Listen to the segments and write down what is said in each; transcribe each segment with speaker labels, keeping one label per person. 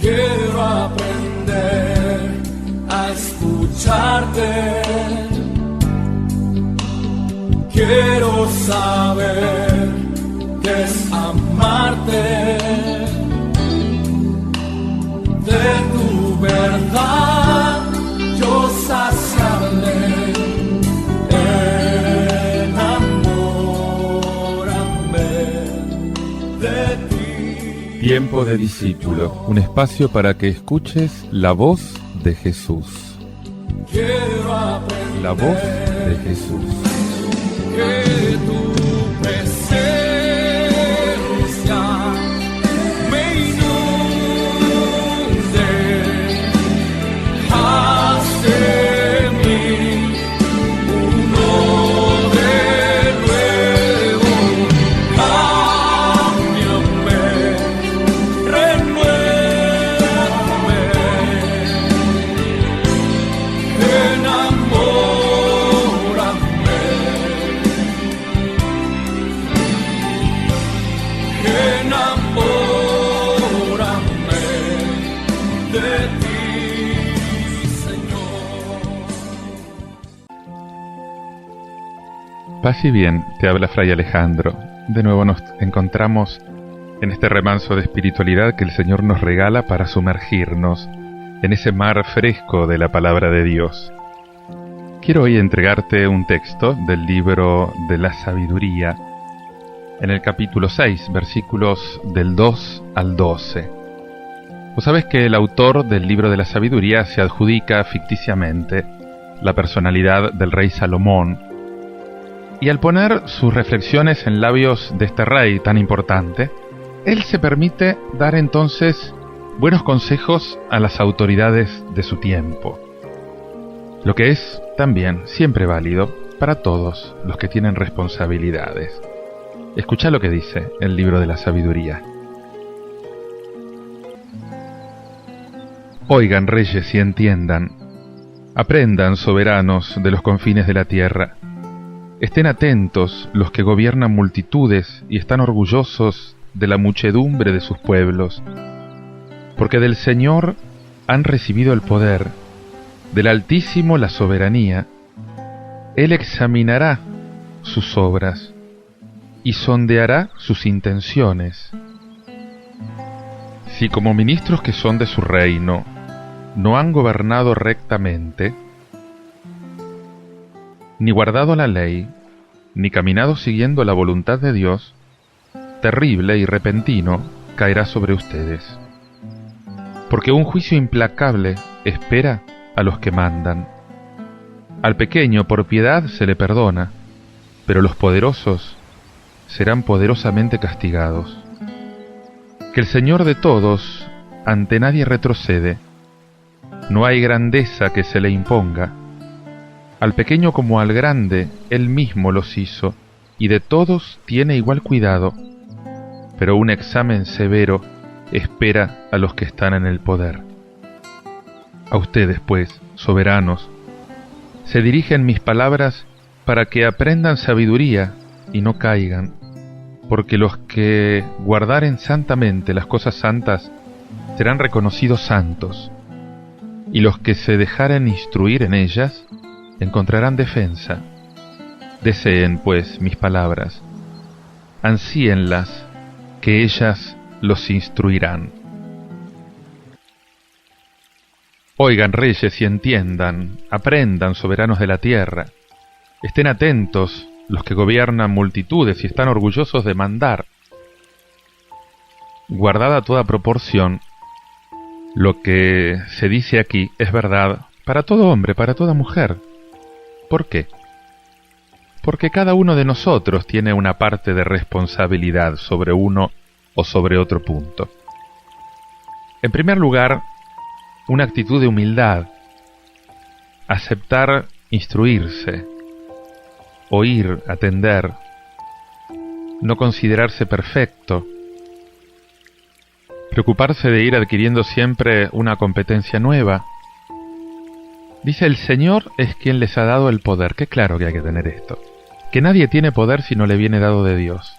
Speaker 1: Quiero aprender a escucharte. Quiero saber qué es amarte. De tu verdad yo saciarme. Enamórame de ti.
Speaker 2: Tiempo de discípulo, un espacio para que escuches la voz de Jesús.
Speaker 1: Quiero aprender
Speaker 2: La voz de Jesús.
Speaker 1: que tu presencia me inunde. Haz de mí uno de nuevo. Cámbiame, renuévame. Enamórame de ti, Señor.
Speaker 2: Paz y bien, te habla Fray Alejandro. De nuevo nos encontramos en este remanso de espiritualidad que el Señor nos regala para sumergirnos en ese mar fresco de la palabra de Dios. Quiero hoy entregarte un texto del libro de la sabiduría, en el capítulo 6, versículos del 2 al 12. Vos sabés que el autor del libro de la sabiduría se adjudica ficticiamente la personalidad del rey Salomón, y al poner sus reflexiones en labios de este rey tan importante, él se permite dar entonces buenos consejos a las autoridades de su tiempo, lo que es también siempre válido para todos los que tienen responsabilidades. Escucha lo que dice el libro de la sabiduría. Oigan, reyes, y entiendan. Aprendan, soberanos de los confines de la tierra. Estén atentos los que gobiernan multitudes y están orgullosos de la muchedumbre de sus pueblos, porque del Señor han recibido el poder, del Altísimo la soberanía. Él examinará sus obras y sondeará sus intenciones. Si como ministros que son de su reino no han gobernado rectamente, ni guardado la ley, ni caminado siguiendo la voluntad de Dios, terrible y repentino caerá sobre ustedes. Porque un juicio implacable espera a los que mandan. Al pequeño por piedad se le perdona, pero los poderosos serán poderosamente castigados. Que el Señor de todos ante nadie retrocede, no hay grandeza que se le imponga. Al pequeño como al grande, él mismo los hizo, y de todos tiene igual cuidado, pero un examen severo espera a los que están en el poder. A ustedes, pues, soberanos, se dirigen mis palabras para que aprendan sabiduría y no caigan, porque los que guardaren santamente las cosas santas serán reconocidos santos, y los que se dejaren instruir en ellas encontrarán defensa. Deseen, pues, mis palabras, ansíenlas, que ellas los instruirán. Oigan, reyes, y entiendan, aprendan, soberanos de la tierra, estén atentos los que gobiernan multitudes y están orgullosos de mandar. Guardada toda proporción, lo que se dice aquí es verdad para todo hombre, para toda mujer. ¿Por qué? Porque cada uno de nosotros tiene una parte de responsabilidad sobre uno o sobre otro punto. En primer lugar, una actitud de humildad, aceptar instruirse, oír, atender, no considerarse perfecto, preocuparse de ir adquiriendo siempre una competencia nueva. Dice: el Señor es quien les ha dado el poder. Qué claro que hay que tener esto, que nadie tiene poder si no le viene dado de Dios.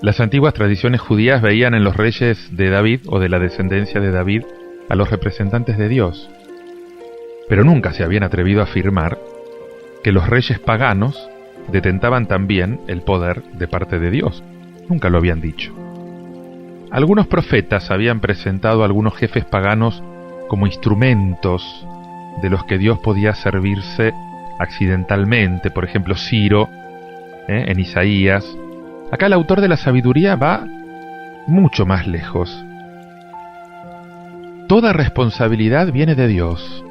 Speaker 2: Las antiguas tradiciones judías veían en los reyes de David o de la descendencia de David a los representantes de Dios, pero nunca se habían atrevido a afirmar que los reyes paganos detentaban también el poder de parte de Dios. Nunca lo habían dicho. Algunos profetas habían presentado a algunos jefes paganos como instrumentos de los que Dios podía servirse accidentalmente, por ejemplo Ciro, en Isaías. Acá el autor de la sabiduría va mucho más lejos. Toda responsabilidad viene de Dios.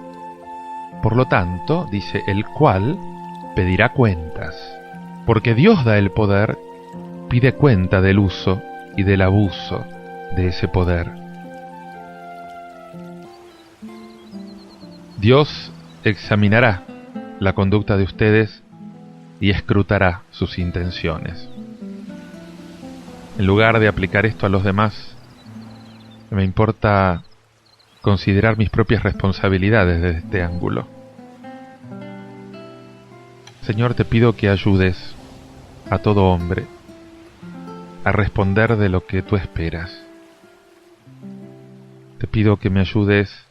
Speaker 2: Por lo tanto, dice, el cual pedirá cuentas. Porque Dios da el poder, pide cuenta del uso y del abuso de ese poder. Dios examinará la conducta de ustedes y escrutará sus intenciones. En lugar de aplicar esto a los demás, me importa considerar mis propias responsabilidades desde este ángulo. Señor, te pido que ayudes a todo hombre a responder de lo que tú esperas. Te pido que me ayudes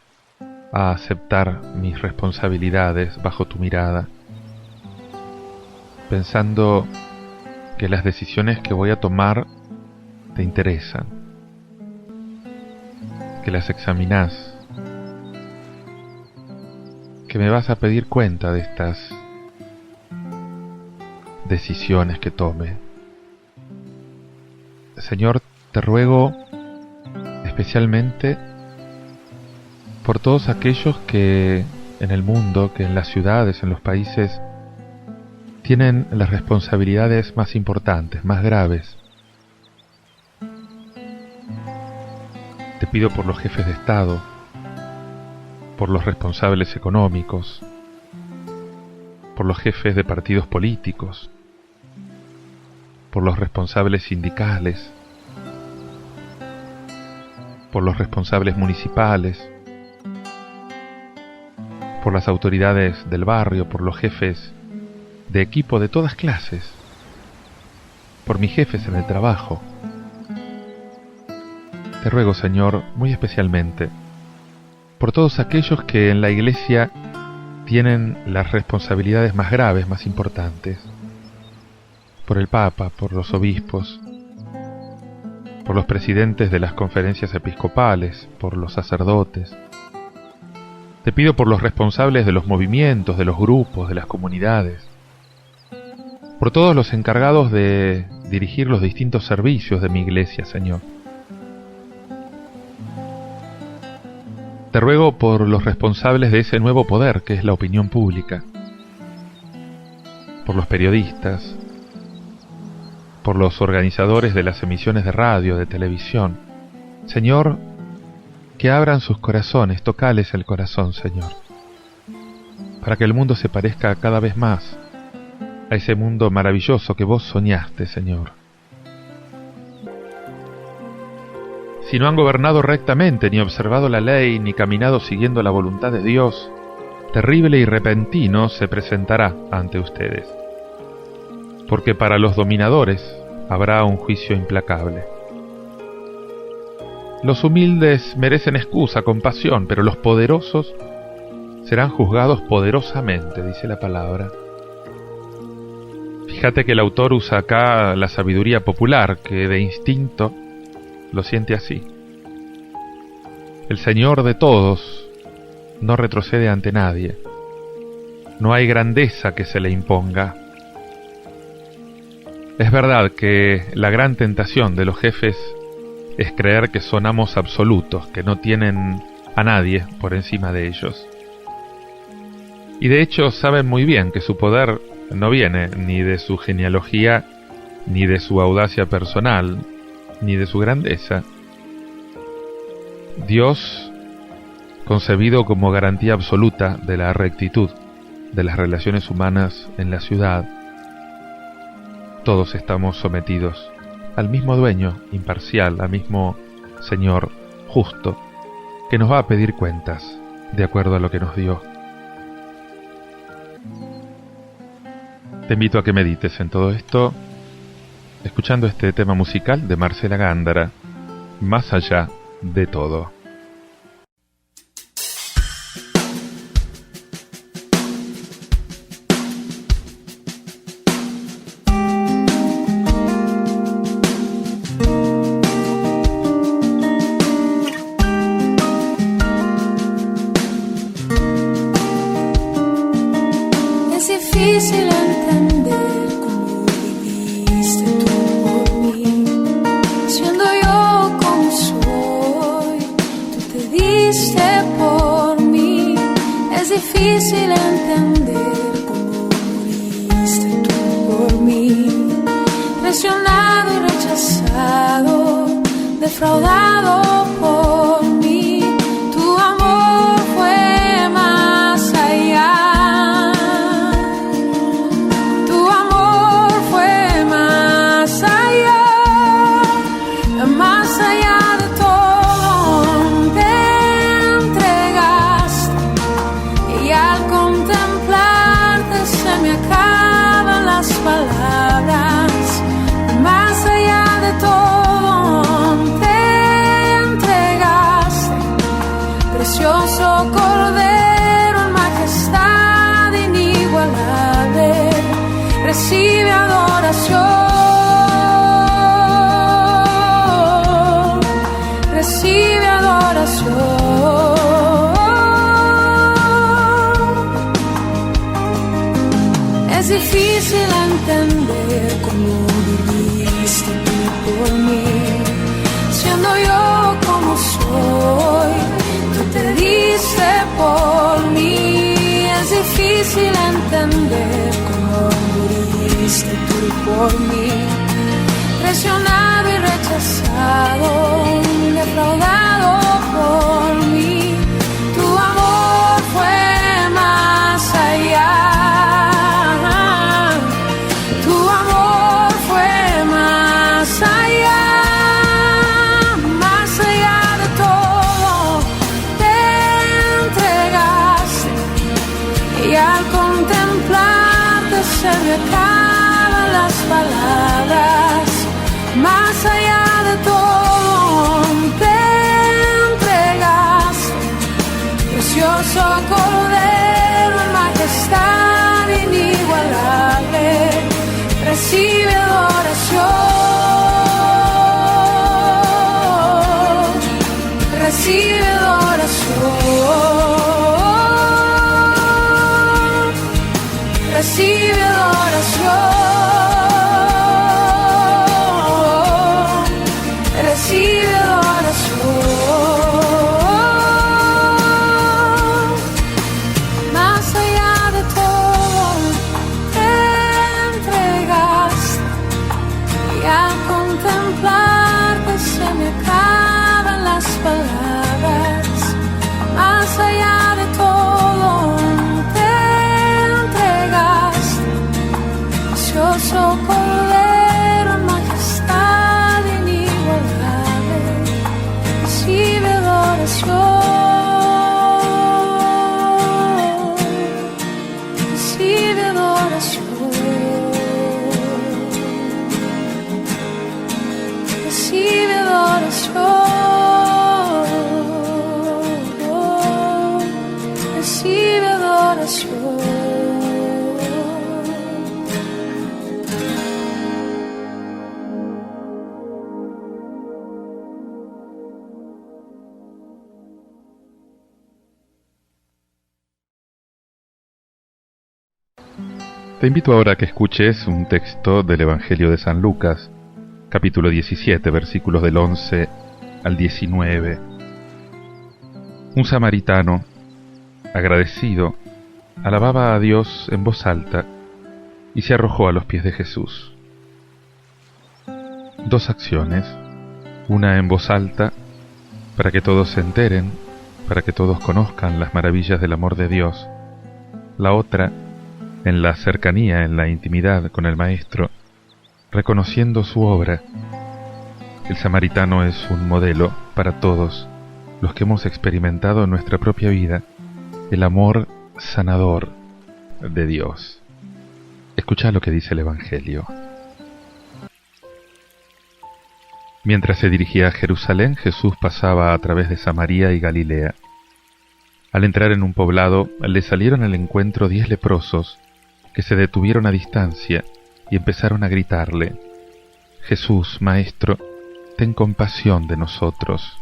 Speaker 2: a aceptar mis responsabilidades bajo tu mirada, pensando que las decisiones que voy a tomar te interesan, que las examinás, que me vas a pedir cuenta de estas decisiones que tome. Señor, te ruego especialmente por todos aquellos que en el mundo, que en las ciudades, en los países, tienen las responsabilidades más importantes, más graves. Te pido por los jefes de Estado, por los responsables económicos, por los jefes de partidos políticos, por los responsables sindicales, por los responsables municipales, por las autoridades del barrio, por los jefes de equipo de todas clases, por mis jefes en el trabajo. Te ruego, Señor, muy especialmente, por todos aquellos que en la Iglesia tienen las responsabilidades más graves, más importantes, por el Papa, por los obispos, por los presidentes de las conferencias episcopales, por los sacerdotes. Te pido por los responsables de los movimientos, de los grupos, de las comunidades, por todos los encargados de dirigir los distintos servicios de mi Iglesia, Señor. Te ruego por los responsables de ese nuevo poder que es la opinión pública, por los periodistas, por los organizadores de las emisiones de radio, de televisión. Señor, que abran sus corazones, tocales el corazón, Señor, para que el mundo se parezca cada vez más a ese mundo maravilloso que vos soñaste, Señor. Si no han gobernado rectamente, ni observado la ley, ni caminado siguiendo la voluntad de Dios, terrible y repentino se presentará ante ustedes. Porque para los dominadores habrá un juicio implacable. Los humildes merecen excusa, compasión, pero los poderosos serán juzgados poderosamente, dice la palabra. Fíjate que el autor usa acá la sabiduría popular, que de instinto lo siente así. El Señor de todos no retrocede ante nadie. No hay grandeza que se le imponga. Es verdad que la gran tentación de los jefes es creer que son amos absolutos, que no tienen a nadie por encima de ellos. Y de hecho saben muy bien que su poder no viene ni de su genealogía, ni de su audacia personal, ni de su grandeza. Dios, concebido como garantía absoluta de la rectitud de las relaciones humanas en la ciudad, todos estamos sometidos al mismo dueño imparcial, al mismo Señor justo, que nos va a pedir cuentas de acuerdo a lo que nos dio. Te invito a que medites en todo esto, escuchando este tema musical de Marcela Gándara, Más allá de todo.
Speaker 3: Difícil entender cómo viviste tú por mí, siendo yo como soy, tú te diste por mí. Es difícil entender cómo moriste tú por mí, presionado y rechazado, defraudado por mí. Tu amor fue más allá. Más allá de todo, te entregaste, y al contemplarte se me acaban las palabras. Más allá de todo, te entregaste, precioso Cordero en majestad inigualable, recibe adoración. Recibe adoración. Es difícil entender cómo viviste tú por mí, siendo yo como soy, tú te diste por mí. Es difícil entender cómo viviste tú por mí, presionado y rechazado, defraudado por mí. Tu amor fue más allá. Tu amor fue más allá. Más allá de todo, te entregaste, y al contemplarte se me acaban las palabras. Más allá de todo, te entregaste, precioso Cordero en majestad inigualable, recibe adoración, recibe adoración, recibe adoración. Recibe adoración. Más allá de todo, te entregaste, y al contemplarte se me acaban las palabras. Más allá de todo, te entregaste, precioso Cordero en majestad inigualable, recibe adoración, recibe adoración, recibe adoración, recibe adoración.
Speaker 2: Te invito ahora a que escuches un texto del Evangelio de San Lucas, capítulo 17, versículos del 11 al 19. Un samaritano, agradecido, alababa a Dios en voz alta y se arrojó a los pies de Jesús. Dos acciones, una en voz alta, para que todos se enteren, para que todos conozcan las maravillas del amor de Dios. La otra, en la cercanía, en la intimidad con el Maestro, reconociendo su obra. El samaritano es un modelo para todos los que hemos experimentado en nuestra propia vida el amor sanador de Dios. Escucha lo que dice el Evangelio. Mientras se dirigía a Jerusalén, Jesús pasaba a través de Samaria y Galilea. Al entrar en un poblado, le salieron al encuentro 10 leprosos, que se detuvieron a distancia y empezaron a gritarle: «Jesús, Maestro, ten compasión de nosotros».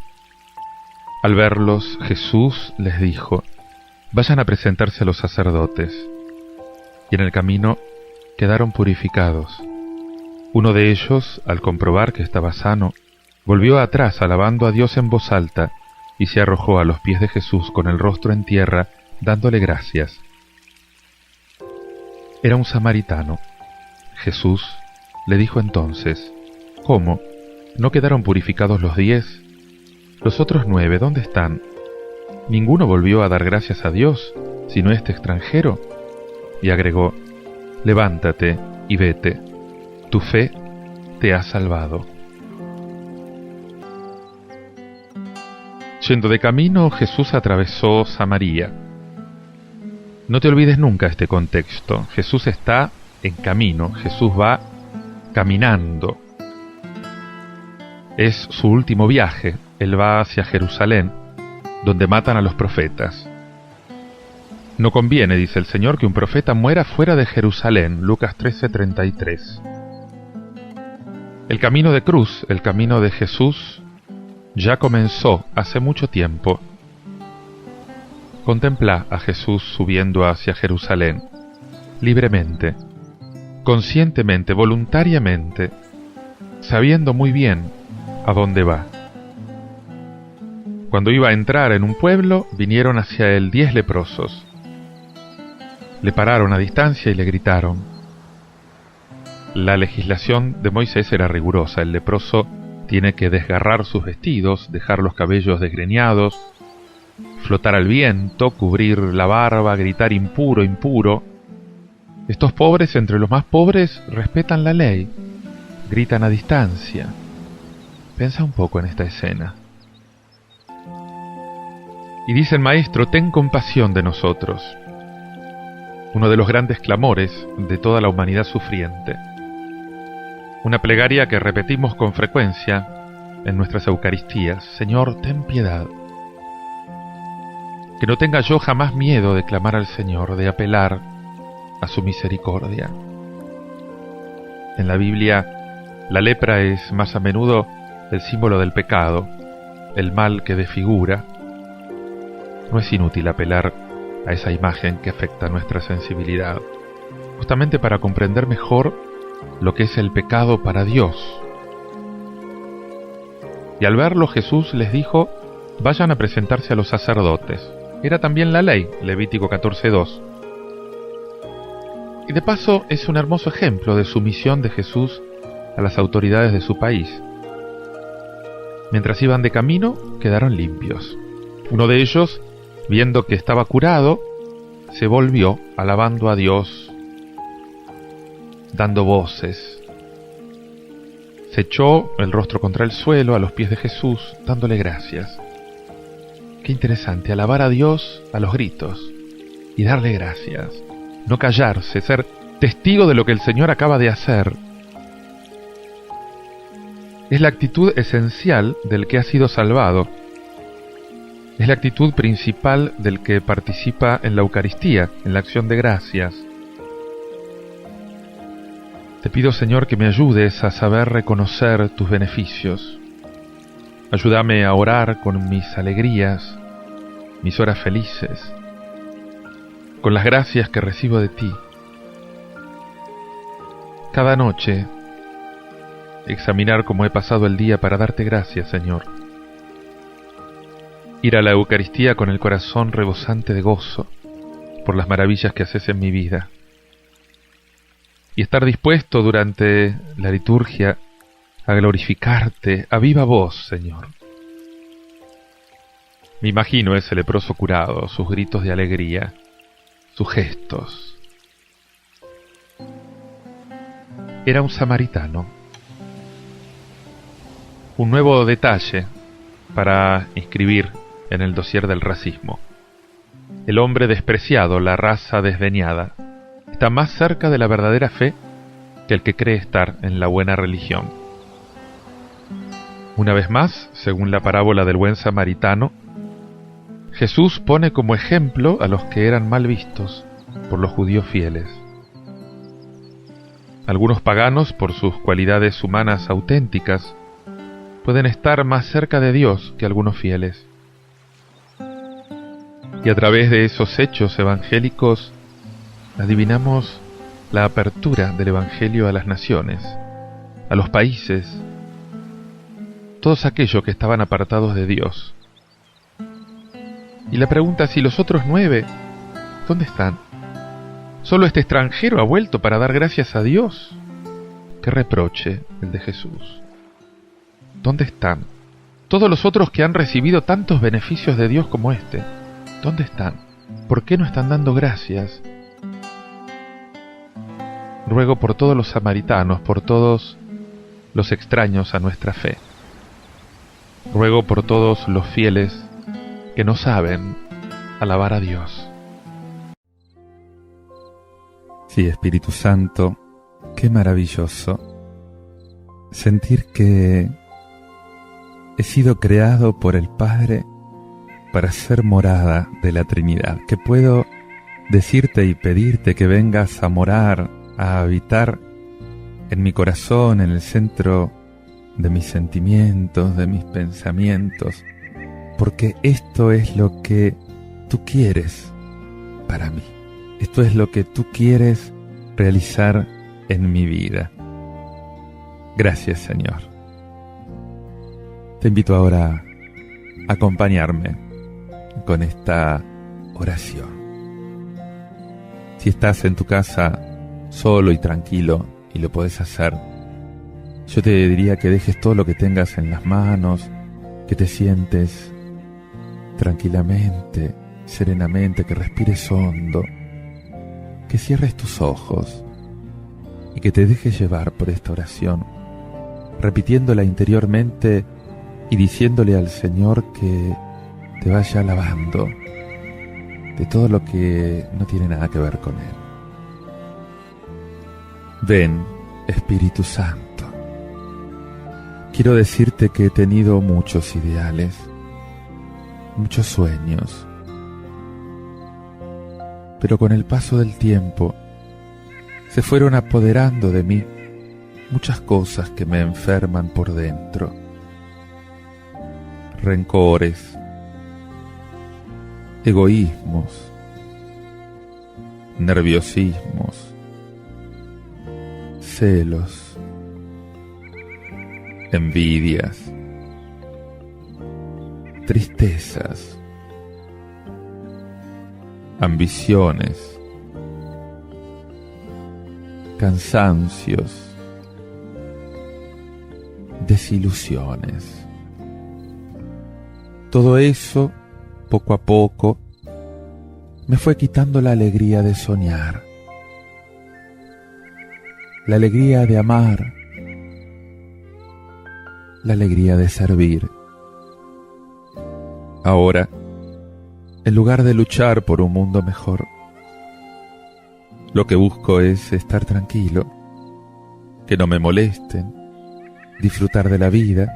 Speaker 2: Al verlos, Jesús les dijo: «Vayan a presentarse a los sacerdotes». Y en el camino quedaron purificados. Uno de ellos, al comprobar que estaba sano, volvió atrás alabando a Dios en voz alta y se arrojó a los pies de Jesús con el rostro en tierra, dándole gracias. Era un samaritano. Jesús le dijo entonces: «¿Cómo? ¿No quedaron purificados los 10? ¿Los otros 9 dónde están? ¿Ninguno volvió a dar gracias a Dios, sino este extranjero?» Y agregó: «Levántate y vete. Tu fe te ha salvado». Yendo de camino, Jesús atravesó Samaria. No te olvides nunca este contexto. Jesús está en camino, Jesús va caminando. Es su último viaje, él va hacia Jerusalén, donde matan a los profetas. No conviene, dice el Señor, que un profeta muera fuera de Jerusalén, Lucas 13:33. El camino de cruz, el camino de Jesús, ya comenzó hace mucho tiempo. Contempla a Jesús subiendo hacia Jerusalén, libremente, conscientemente, voluntariamente, sabiendo muy bien a dónde va. Cuando iba a entrar en un pueblo, vinieron hacia él 10 leprosos. Le pararon a distancia y le gritaron. La legislación de Moisés era rigurosa. El leproso tiene que desgarrar sus vestidos, dejar los cabellos desgreñados, flotar al viento, cubrir la barba, gritar impuro, impuro. Estos pobres, entre los más pobres, respetan la ley, gritan a distancia. Pensa un poco en esta escena. Y dice el Maestro: «Ten compasión de nosotros». Uno de los grandes clamores de toda la humanidad sufriente. Una plegaria que repetimos con frecuencia en nuestras Eucaristías: «Señor, ten piedad». Que no tenga yo jamás miedo de clamar al Señor, de apelar a su misericordia. En la Biblia, la lepra es más a menudo el símbolo del pecado, el mal que desfigura. No es inútil apelar a esa imagen que afecta nuestra sensibilidad, justamente para comprender mejor lo que es el pecado para Dios. Y al verlo, Jesús les dijo: «Vayan a presentarse a los sacerdotes». Era también la ley, Levítico 14:2. Y de paso es un hermoso ejemplo de sumisión de Jesús a las autoridades de su país. Mientras iban de camino, quedaron limpios. Uno de ellos, viendo que estaba curado, se volvió alabando a Dios, dando voces. Se echó el rostro contra el suelo a los pies de Jesús, dándole gracias. Qué interesante, alabar a Dios a los gritos y darle gracias. No callarse, ser testigo de lo que el Señor acaba de hacer. Es la actitud esencial del que ha sido salvado. Es la actitud principal del que participa en la Eucaristía, en la acción de gracias. Te pido, Señor, que me ayudes a saber reconocer tus beneficios. Ayúdame a orar con mis alegrías, mis horas felices, con las gracias que recibo de ti. Cada noche, examinar cómo he pasado el día para darte gracias, Señor. Ir a la Eucaristía con el corazón rebosante de gozo por las maravillas que haces en mi vida. Y estar dispuesto durante la liturgia a glorificarte a viva voz, Señor. Me imagino ese leproso curado, sus gritos de alegría, sus gestos. Era un samaritano. Un nuevo detalle para inscribir en el dossier del racismo. El hombre despreciado, la raza desdeñada, está más cerca de la verdadera fe que el que cree estar en la buena religión. Una vez más, según la parábola del buen samaritano, Jesús pone como ejemplo a los que eran mal vistos por los judíos fieles. Algunos paganos, por sus cualidades humanas auténticas, pueden estar más cerca de Dios que algunos fieles. Y a través de esos hechos evangélicos, adivinamos la apertura del Evangelio a las naciones, a los países, todos aquellos que estaban apartados de Dios. Y la pregunta es, ¿y los otros 9? ¿Dónde están? ¿Solo este extranjero ha vuelto para dar gracias a Dios? ¡Qué reproche el de Jesús! ¿Dónde están todos los otros que han recibido tantos beneficios de Dios como este? ¿Dónde están? ¿Por qué no están dando gracias? Ruego por todos los samaritanos, por todos los extraños a nuestra fe. Ruego por todos los fieles que no saben alabar a Dios.
Speaker 4: Sí, Espíritu Santo, qué maravilloso sentir que he sido creado por el Padre para ser morada de la Trinidad, que puedo decirte y pedirte que vengas a morar, a habitar en mi corazón, en el centro de mis sentimientos, de mis pensamientos, porque esto es lo que tú quieres para mí. Esto es lo que tú quieres realizar en mi vida. Gracias, Señor. Te invito ahora a acompañarme con esta oración. Si estás en tu casa solo y tranquilo y lo puedes hacer, yo te diría que dejes todo lo que tengas en las manos, que te sientes tranquilamente, serenamente, que respires hondo, que cierres tus ojos y que te dejes llevar por esta oración, repitiéndola interiormente y diciéndole al Señor que te vaya lavando de todo lo que no tiene nada que ver con Él. Ven, Espíritu Santo. Quiero decirte que he tenido muchos ideales, muchos sueños, pero con el paso del tiempo se fueron apoderando de mí muchas cosas que me enferman por dentro. Rencores, egoísmos, nerviosismos, celos, envidias, tristezas, ambiciones, cansancios, desilusiones. Todo eso, poco a poco, me fue quitando la alegría de soñar, la alegría de amar, la alegría de servir. Ahora, en lugar de luchar por un mundo mejor, lo que busco es estar tranquilo, que no me molesten, disfrutar de la vida.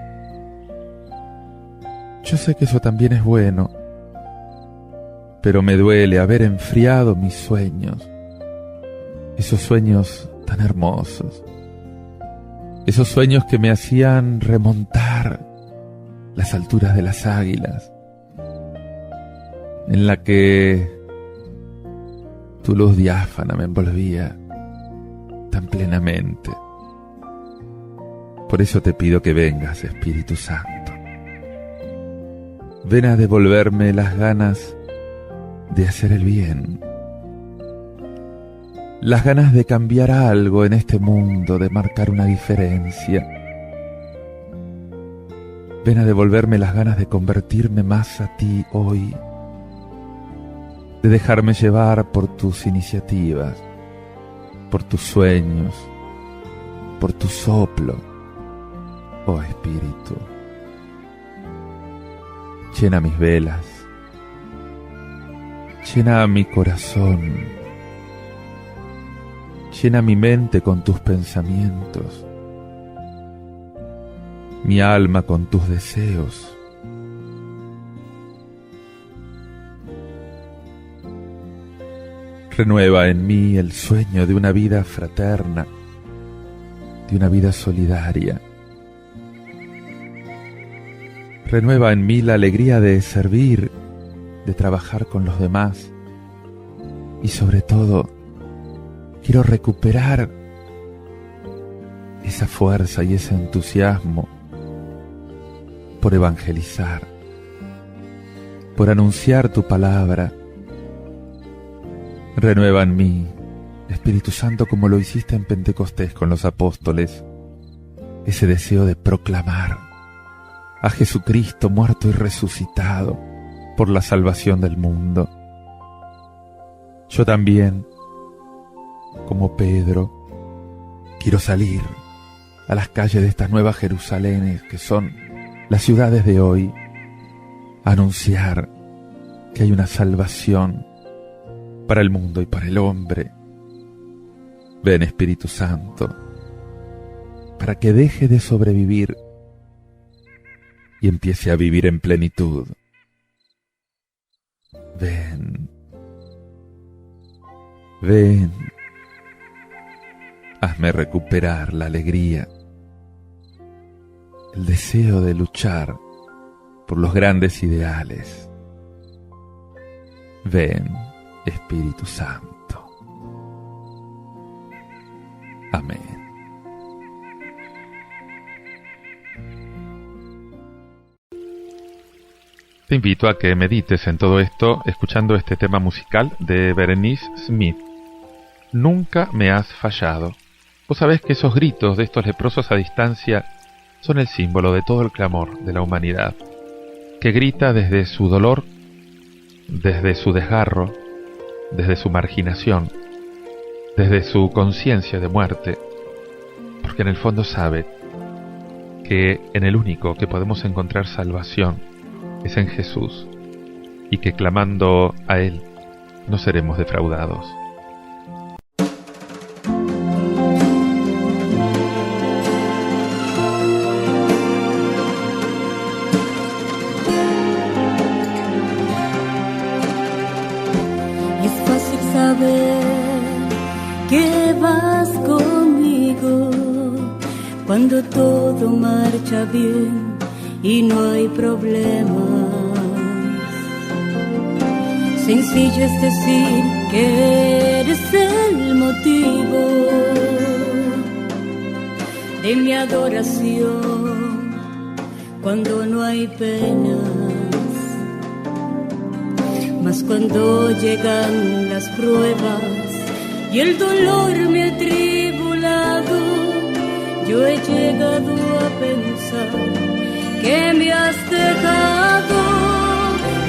Speaker 4: Yo sé que eso también es bueno, pero me duele haber enfriado mis sueños, esos sueños tan hermosos, esos sueños que me hacían remontar las alturas de las águilas, en la que tu luz diáfana me envolvía tan plenamente. Por eso te pido que vengas, Espíritu Santo. Ven a devolverme las ganas de hacer el bien, las ganas de cambiar algo en este mundo, de marcar una diferencia. Ven a devolverme las ganas de convertirme más a ti hoy, de dejarme llevar por tus iniciativas, por tus sueños, por tu soplo, oh Espíritu. Llena mis velas, llena mi corazón, llena mi mente con tus pensamientos. mi alma con tus deseos. Renueva en mí el sueño de una vida fraterna, de una vida solidaria. Renueva en mí la alegría de servir, de trabajar con los demás. Y sobre todo, quiero recuperar esa fuerza y ese entusiasmo por evangelizar, por anunciar tu palabra. Renueva en mí, Espíritu Santo, como lo hiciste en Pentecostés con los apóstoles, ese deseo de proclamar a Jesucristo muerto y resucitado por la salvación del mundo. Yo también, como Pedro, quiero salir a las calles de estas nuevas Jerusalénes que son las ciudades de hoy, a anunciar que hay una salvación para el mundo y para el hombre. Ven, Espíritu Santo, para que deje de sobrevivir y empiece a vivir en plenitud. Ven, ven, hazme recuperar la alegría, el deseo de luchar por los grandes ideales. Ven, Espíritu Santo. Amén.
Speaker 2: Te invito a que medites en todo esto escuchando este tema musical de Berenice Smith. Nunca me has fallado. Vos sabés que esos gritos de estos leprosos a distancia son el símbolo de todo el clamor de la humanidad, que grita desde su dolor, desde su desgarro, desde su marginación, desde su conciencia de muerte, porque en el fondo sabe que en el único que podemos encontrar salvación es en Jesús, y que clamando a Él no seremos defraudados.
Speaker 5: Es fácil saber que vas conmigo cuando todo marcha bien y no hay problemas. Sencillo es decir que eres el motivo de mi adoración cuando no hay penas. Mas cuando llegan las pruebas y el dolor me ha tribulado, yo he llegado a pensar que me has dejado.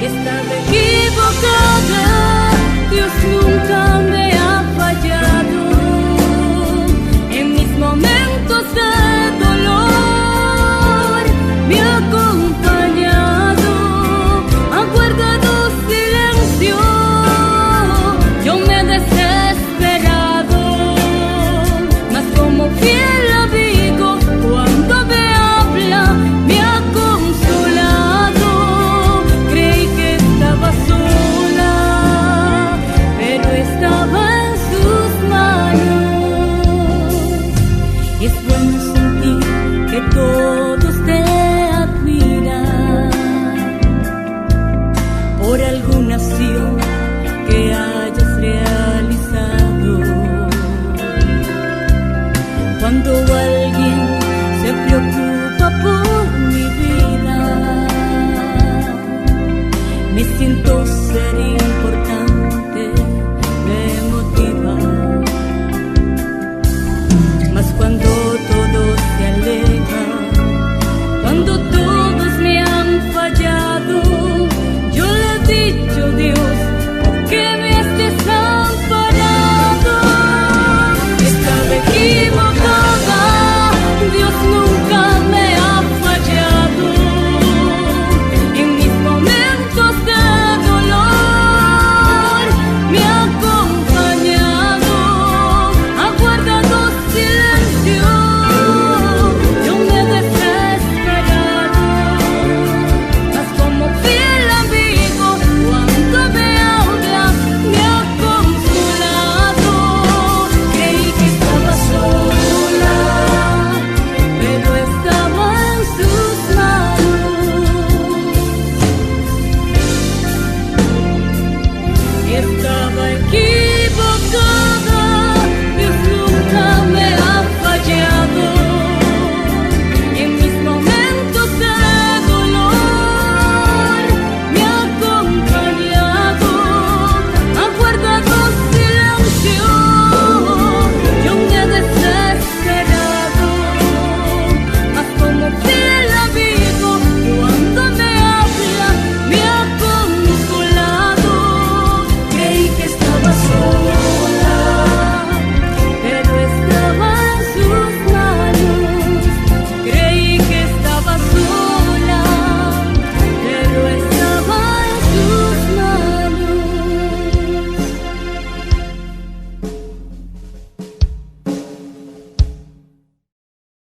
Speaker 5: Estaba equivocada, Dios nunca me